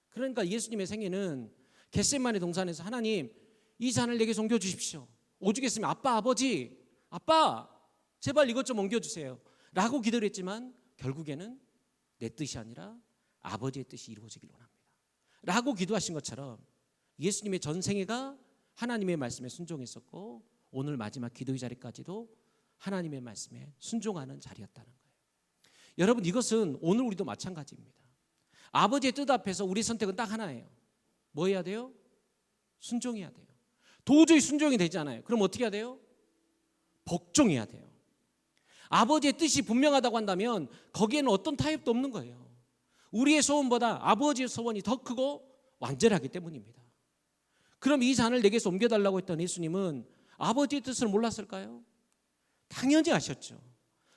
그러니까 예수님의 생애는 겟세마네 동산에서 하나님, 이 잔을 내게 옮겨 주십시오. 오죽했으면 아빠, 아버지, 아빠 제발 이것 좀 옮겨주세요 라고 기도를 했지만 결국에는 내 뜻이 아니라 아버지의 뜻이 이루어지길 원합니다 라고 기도하신 것처럼 예수님의 전 생애가 하나님의 말씀에 순종했었고 오늘 마지막 기도의 자리까지도 하나님의 말씀에 순종하는 자리였다는 거예요. 여러분, 이것은 오늘 우리도 마찬가지입니다. 아버지의 뜻 앞에서 우리 선택은 딱 하나예요. 뭐 해야 돼요? 순종해야 돼요. 도저히 순종이 되지 않아요. 그럼 어떻게 해야 돼요? 복종해야 돼요. 아버지의 뜻이 분명하다고 한다면 거기에는 어떤 타협도 없는 거예요. 우리의 소원보다 아버지의 소원이 더 크고 완전하기 때문입니다. 그럼 이 잔을 내게서 옮겨달라고 했던 예수님은 아버지의 뜻을 몰랐을까요? 당연히 아셨죠.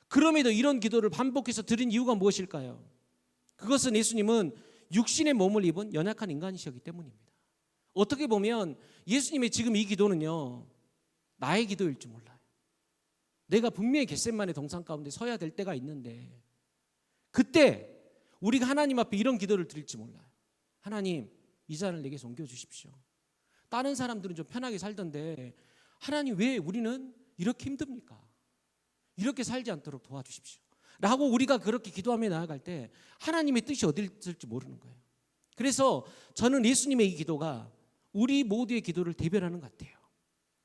그럼에도 이런 기도를 반복해서 드린 이유가 무엇일까요? 그것은 예수님은 육신의 몸을 입은 연약한 인간이셨기 때문입니다. 어떻게 보면 예수님의 지금 이 기도는요, 나의 기도일 줄 몰라요. 내가 분명히 겟세마네 동산 가운데 서야 될 때가 있는데 그때 우리가 하나님 앞에 이런 기도를 드릴지 몰라요. 하나님, 이 잔을 내게서 옮겨주십시오. 다른 사람들은 좀 편하게 살던데 하나님 왜 우리는 이렇게 힘듭니까? 이렇게 살지 않도록 도와주십시오 라고 우리가 그렇게 기도하며 나아갈 때 하나님의 뜻이 어디 있을지 모르는 거예요. 그래서 저는 예수님의 이 기도가 우리 모두의 기도를 대변하는 것 같아요.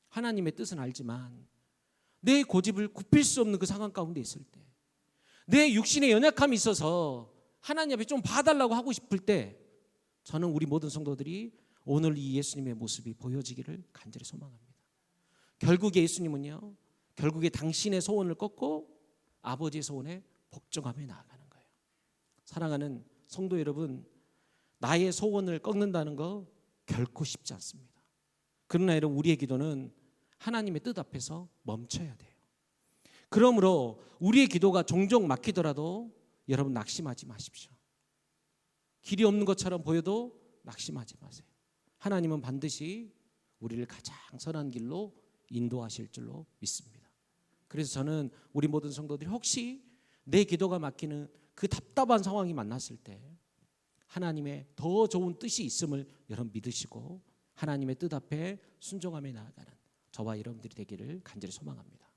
하나님의 뜻은 알지만 내 고집을 굽힐 수 없는 그 상황 가운데 있을 때, 내 육신의 연약함이 있어서 하나님 앞에 좀 봐달라고 하고 싶을 때, 저는 우리 모든 성도들이 오늘 이 예수님의 모습이 보여지기를 간절히 소망합니다. 결국에 예수님은요, 결국에 당신의 소원을 꺾고 아버지의 소원에 복종하며 나아가는 거예요. 사랑하는 성도 여러분, 나의 소원을 꺾는다는 거 결코 쉽지 않습니다. 그러나 여러분, 우리의 기도는 하나님의 뜻 앞에서 멈춰야 돼요. 그러므로 우리의 기도가 종종 막히더라도 여러분 낙심하지 마십시오. 길이 없는 것처럼 보여도 낙심하지 마세요. 하나님은 반드시 우리를 가장 선한 길로 인도하실 줄로 믿습니다. 그래서 저는 우리 모든 성도들이 혹시 내 기도가 막히는 그 답답한 상황이 만났을 때 하나님의 더 좋은 뜻이 있음을 여러분 믿으시고 하나님의 뜻 앞에 순종하며 나아가는 저와 여러분들이 되기를 간절히 소망합니다.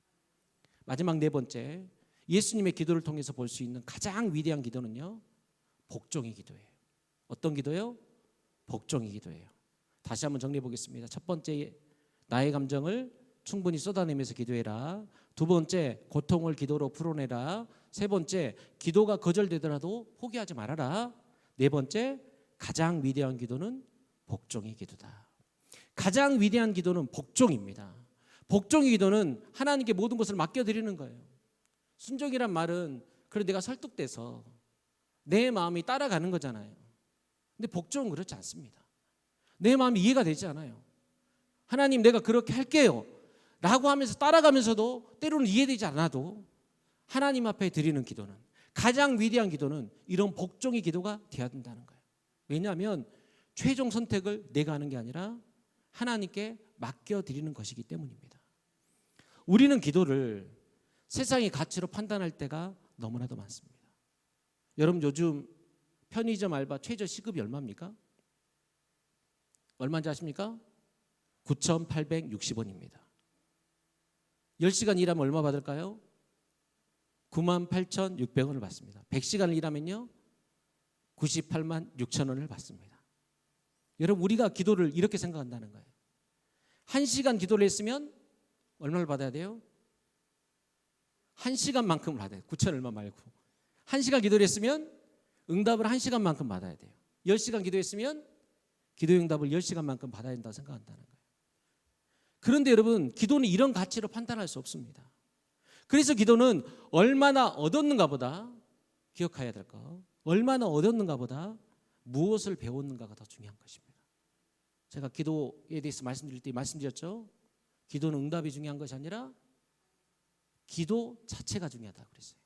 마지막 네 번째, 예수님의 기도를 통해서 볼 수 있는 가장 위대한 기도는요, 복종의 기도예요. 어떤 기도요? 복종의 기도예요. 다시 한번 정리해 보겠습니다. 첫 번째, 나의 감정을 충분히 쏟아내면서 기도해라. 두 번째, 고통을 기도로 풀어내라. 세 번째, 기도가 거절되더라도 포기하지 말아라. 네 번째, 가장 위대한 기도는 복종의 기도다. 가장 위대한 기도는 복종입니다. 복종의 기도는 하나님께 모든 것을 맡겨드리는 거예요. 순종이란 말은 그래 내가 설득돼서 내 마음이 따라가는 거잖아요. 근데 복종은 그렇지 않습니다. 내 마음이 이해가 되지 않아요. 하나님, 내가 그렇게 할게요 라고 하면서 따라가면서도 때로는 이해되지 않아도 하나님 앞에 드리는 기도는, 가장 위대한 기도는 이런 복종의 기도가 되어야 된다는 거예요. 왜냐하면 최종 선택을 내가 하는 게 아니라 하나님께 맡겨드리는 것이기 때문입니다. 우리는 기도를 세상의 가치로 판단할 때가 너무나도 많습니다. 여러분, 요즘 편의점 알바 최저 시급이 얼마입니까? 얼마인지 아십니까? 9,860원입니다. 10시간 일하면 얼마 받을까요? 98,600원을 받습니다. 100시간을 일하면요 98만 6천 원을 받습니다. 여러분, 우리가 기도를 이렇게 생각한다는 거예요. 1시간 기도를 했으면 얼마를 받아야 돼요? 1시간만큼을 받아야 돼요. 9천 얼마 말고 1시간 기도를 했으면 응답을 1시간만큼 받아야 돼요. 10시간 기도했으면 기도 응답을 10시간만큼 받아야 된다고 생각한다는 거예요. 그런데 여러분, 기도는 이런 가치로 판단할 수 없습니다. 그래서 기도는 얼마나 얻었는가 보다, 기억해야 될 거, 얼마나 얻었는가 보다 무엇을 배웠는가가 더 중요한 것입니다. 제가 기도에 대해서 말씀드릴 때 말씀드렸죠. 기도는 응답이 중요한 것이 아니라 기도 자체가 중요하다고 그랬어요.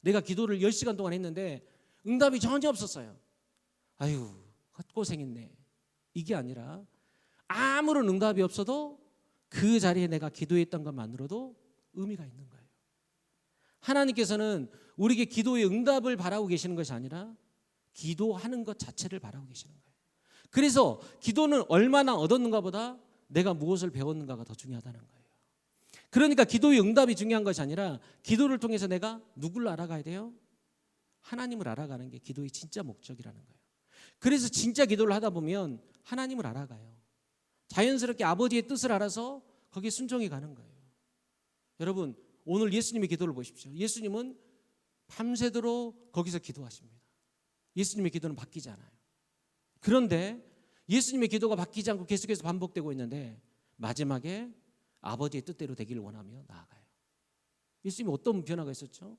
내가 기도를 10시간 동안 했는데 응답이 전혀 없었어요. 아유, 헛고생했네. 이게 아니라 아무런 응답이 없어도 그 자리에 내가 기도했던 것만으로도 의미가 있는 거예요. 하나님께서는 우리에게 기도의 응답을 바라고 계시는 것이 아니라 기도하는 것 자체를 바라고 계시는 거예요. 그래서 기도는 얼마나 얻었는가 보다 내가 무엇을 배웠는가가 더 중요하다는 거예요. 그러니까 기도의 응답이 중요한 것이 아니라 기도를 통해서 내가 누구를 알아가야 돼요? 하나님을 알아가는 게 기도의 진짜 목적이라는 거예요. 그래서 진짜 기도를 하다 보면 하나님을 알아가요. 자연스럽게 아버지의 뜻을 알아서 거기에 순종해 가는 거예요. 여러분, 오늘 예수님의 기도를 보십시오. 예수님은 밤새도록 거기서 기도하십니다. 예수님의 기도는 바뀌지 않아요. 그런데 예수님의 기도가 바뀌지 않고 계속해서 반복되고 있는데 마지막에 아버지의 뜻대로 되기를 원하며 나아가요. 예수님이 어떤 변화가 있었죠?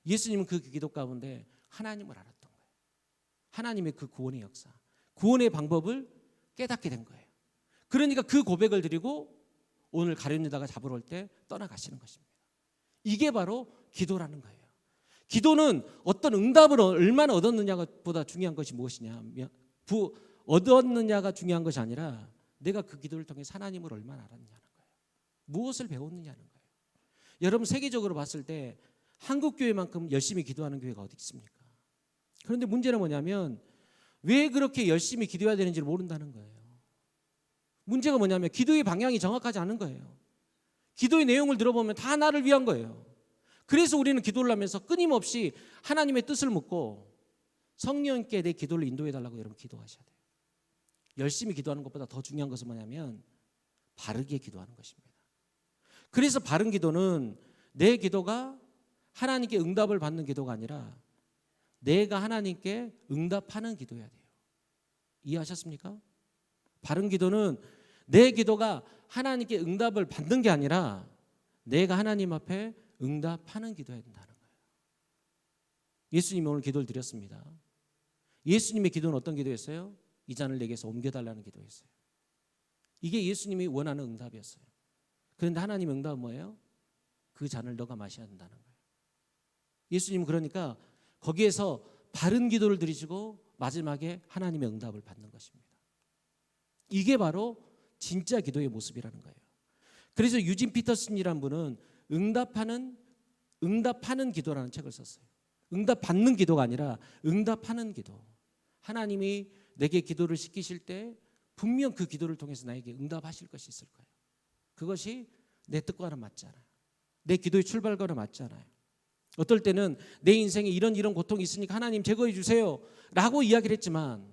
예수님은 그 기도 가운데 하나님을 알았던 거예요. 하나님의 그 구원의 역사, 구원의 방법을 깨닫게 된 거예요. 그러니까 그 고백을 드리고 오늘 가룟 유다가 잡으러 올 때 떠나가시는 것입니다. 이게 바로 기도라는 거예요. 기도는 어떤 응답을 얼마나 얻었느냐가 보다 중요한 것이 무엇이냐, 얻었느냐가 중요한 것이 아니라 내가 그 기도를 통해 하나님을 얼마나 알았느냐는 거예요. 무엇을 배웠느냐는 거예요. 여러분, 세계적으로 봤을 때 한국 교회만큼 열심히 기도하는 교회가 어디 있습니까? 그런데 문제는 뭐냐면 왜 그렇게 열심히 기도해야 되는지를 모른다는 거예요. 문제가 뭐냐면 기도의 방향이 정확하지 않은 거예요. 기도의 내용을 들어보면 다 나를 위한 거예요. 그래서 우리는 기도를 하면서 끊임없이 하나님의 뜻을 묻고 성령께 내 기도를 인도해달라고 여러분 기도하셔야 돼요. 열심히 기도하는 것보다 더 중요한 것은 뭐냐면 바르게 기도하는 것입니다. 그래서 바른 기도는 내 기도가 하나님께 응답을 받는 기도가 아니라 내가 하나님께 응답하는 기도해야 돼요. 이해하셨습니까? 바른 기도는 내 기도가 하나님께 응답을 받는 게 아니라 내가 하나님 앞에 응답하는 기도해야 된다는 거예요. 예수님이 오늘 기도를 드렸습니다. 예수님의 기도는 어떤 기도였어요? 이 잔을 내게서 옮겨달라는 기도였어요. 이게 예수님이 원하는 응답이었어요. 그런데 하나님의 응답은 뭐예요? 그 잔을 너가 마셔야 한다는 거예요. 예수님은 그러니까 거기에서 바른 기도를 드리시고 마지막에 하나님의 응답을 받는 것입니다. 이게 바로 진짜 기도의 모습이라는 거예요. 그래서 유진 피터슨이라는 분은 응답하는 기도라는 책을 썼어요. 응답받는 기도가 아니라 응답하는 기도. 하나님이 내게 기도를 시키실 때 분명 그 기도를 통해서 나에게 응답하실 것이 있을 거예요. 그것이 내 뜻과는 맞지 않아요. 내 기도의 출발과는 맞지 않아요. 어떨 때는 내 인생에 이런 고통이 있으니까 하나님 제거해 주세요 라고 이야기를 했지만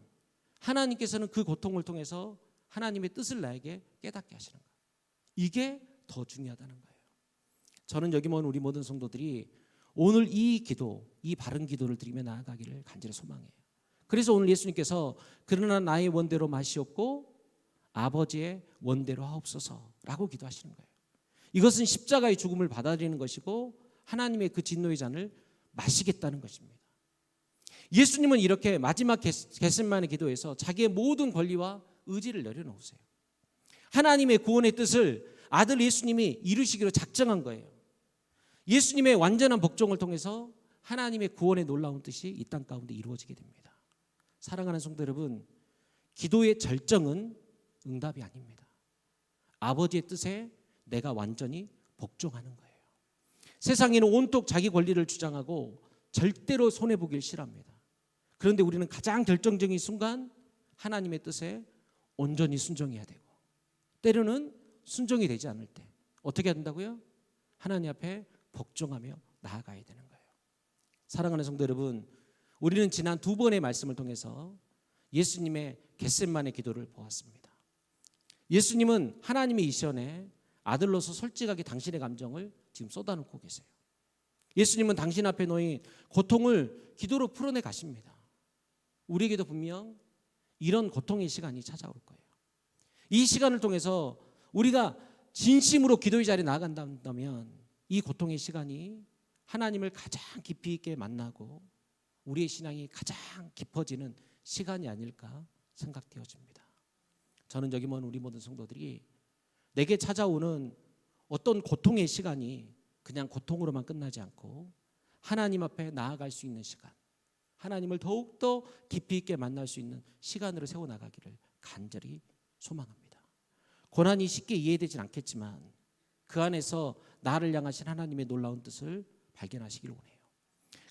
하나님께서는 그 고통을 통해서 하나님의 뜻을 나에게 깨닫게 하시는 거예요. 이게 더 중요하다는 거예요. 저는 여기 모인 우리 모든 성도들이 오늘 이 기도, 이 바른 기도를 드리며 나아가기를 간절히 소망해요. 그래서 오늘 예수님께서 그러나 나의 원대로 마시옵고 아버지의 원대로 하옵소서라고 기도하시는 거예요. 이것은 십자가의 죽음을 받아들이는 것이고 하나님의 그 진노의 잔을 마시겠다는 것입니다. 예수님은 이렇게 마지막 겟세마네 기도에서 자기의 모든 권리와 의지를 내려놓으세요. 하나님의 구원의 뜻을 아들 예수님이 이루시기로 작정한 거예요. 예수님의 완전한 복종을 통해서 하나님의 구원의 놀라운 뜻이 이 땅 가운데 이루어지게 됩니다. 사랑하는 성도 여러분, 기도의 절정은 응답이 아닙니다. 아버지의 뜻에 내가 완전히 복종하는 거예요. 세상에는 온통 자기 권리를 주장하고 절대로 손해보길 싫어합니다. 그런데 우리는 가장 결정적인 순간 하나님의 뜻에 온전히 순종해야 되고 때로는 순종이 되지 않을 때 어떻게 해야 된다고요? 하나님 앞에 복종하며 나아가야 되는 거예요. 사랑하는 성도 여러분, 우리는 지난 2번의 말씀을 통해서 예수님의 겟세마네 기도를 보았습니다. 예수님은 하나님의 이 시연에 아들로서 솔직하게 당신의 감정을 지금 쏟아놓고 계세요. 예수님은 당신 앞에 놓인 고통을 기도로 풀어내 가십니다. 우리에게도 분명 이런 고통의 시간이 찾아올 거예요. 이 시간을 통해서 우리가 진심으로 기도의 자리에 나아간다면 이 고통의 시간이 하나님을 가장 깊이 있게 만나고 우리의 신앙이 가장 깊어지는 시간이 아닐까 생각되어집니다. 저는 여기 모인 우리 모든 성도들이 내게 찾아오는 어떤 고통의 시간이 그냥 고통으로만 끝나지 않고 하나님 앞에 나아갈 수 있는 시간, 하나님을 더욱더 깊이 있게 만날 수 있는 시간으로 세워나가기를 간절히 소망합니다. 고난이 쉽게 이해되진 않겠지만 그 안에서 나를 향하신 하나님의 놀라운 뜻을 발견하시길 원해요.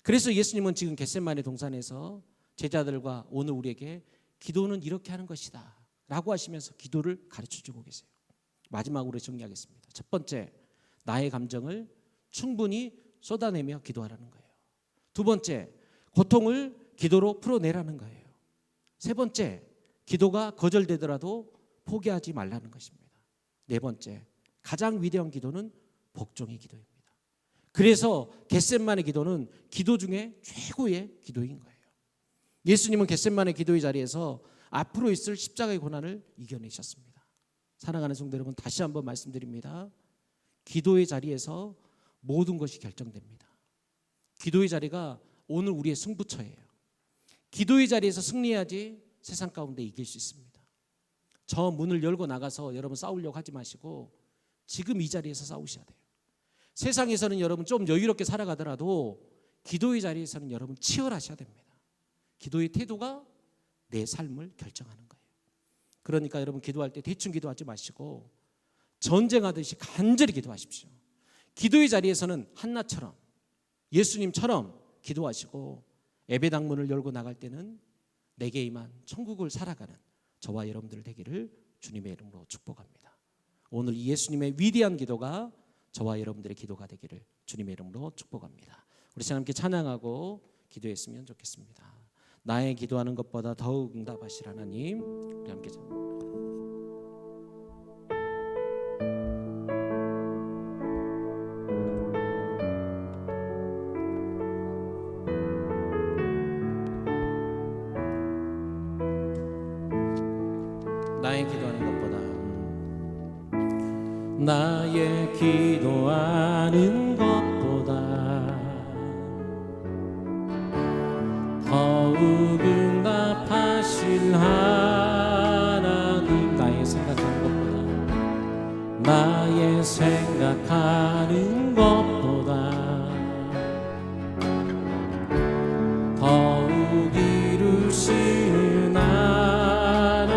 그래서 예수님은 지금 겟세마네 동산에서 제자들과 오늘 우리에게 기도는 이렇게 하는 것이다 라고 하시면서 기도를 가르쳐주고 계세요. 마지막으로 정리하겠습니다. 첫 번째, 나의 감정을 충분히 쏟아내며 기도하라는 거예요. 두 번째, 고통을 기도로 풀어내라는 거예요. 세 번째, 기도가 거절되더라도 포기하지 말라는 것입니다. 네 번째, 가장 위대한 기도는 복종의 기도입니다. 그래서 겟세마네 기도는 기도 중에 최고의 기도인 거예요. 예수님은 겟세마네 기도의 자리에서 앞으로 있을 십자가의 고난을 이겨내셨습니다. 사랑하는 성도 여러분, 다시 한번 말씀드립니다. 기도의 자리에서 모든 것이 결정됩니다. 기도의 자리가 오늘 우리의 승부처예요. 기도의 자리에서 승리해야지 세상 가운데 이길 수 있습니다. 저 문을 열고 나가서 여러분 싸우려고 하지 마시고 지금 이 자리에서 싸우셔야 돼요. 세상에서는 여러분 좀 여유롭게 살아가더라도 기도의 자리에서는 여러분 치열하셔야 됩니다. 기도의 태도가 내 삶을 결정하는 거예요. 그러니까 여러분 기도할 때 대충 기도하지 마시고 전쟁하듯이 간절히 기도하십시오. 기도의 자리에서는 한나처럼 예수님처럼 기도하시고 예배당문을 열고 나갈 때는 내게 임한 천국을 살아가는 저와 여러분들 되기를 주님의 이름으로 축복합니다. 오늘 이 예수님의 위대한 기도가 저와 여러분들의 기도가 되기를 주님의 이름으로 축복합니다. 우리 함께 찬양하고 기도했으면 좋겠습니다. 나의 기도하는 것보다 더욱 응답하실 하나님, 우리 함께 나의 기도하는 것보다 나의 기도하는 것보다 더욱 응답하실 하나님, 나의 생각하는 것보다 나의 생각하는 것보다 더욱 이루시는 하나님,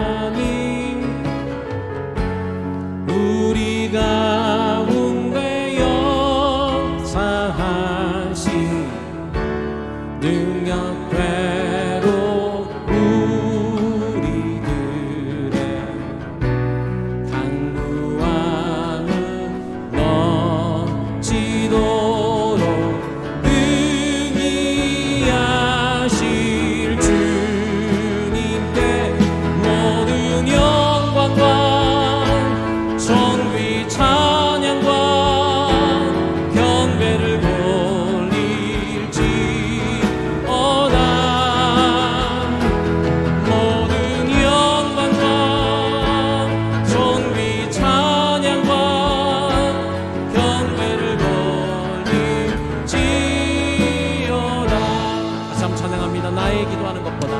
우리 가운데 역사하신 능력대로 우리들의 강구함을 넘치도록 능히 하실 주님께 모든 영광과 존귀 찬양과 경배를 돌릴지어다. 모든 영광과 존귀 찬양과 경배를 돌릴지어다. 다시 한번 찬양합니다. 나의 기도하는 것보다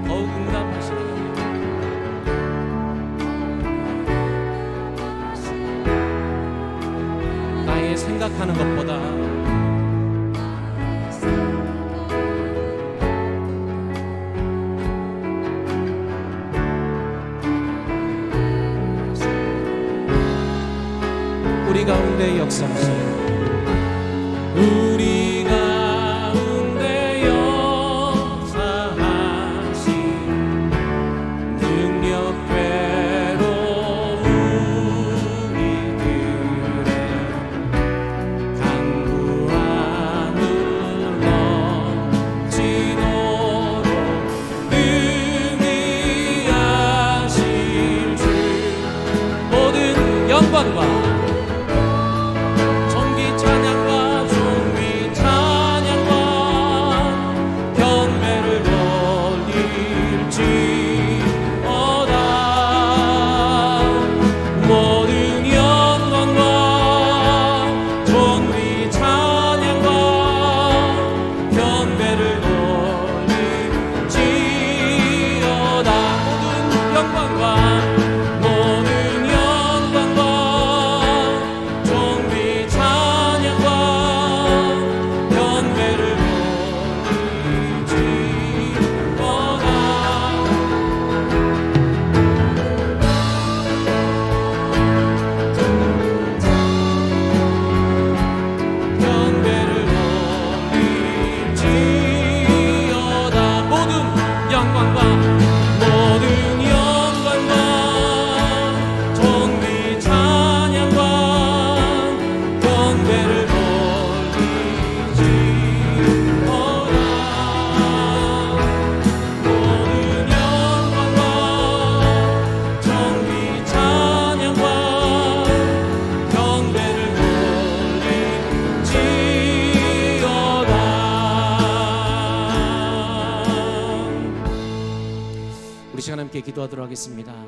더욱 응답하시는 나의 생각하는 것보다 우리 가운데 역사하시는 우리 가운데 역사하신 능력대로 우리들의 강구함을 넘치도록 능히 하실 주, 모든 영광과 존귀 찬양과 존귀 함께 기도하도록 하겠습니다.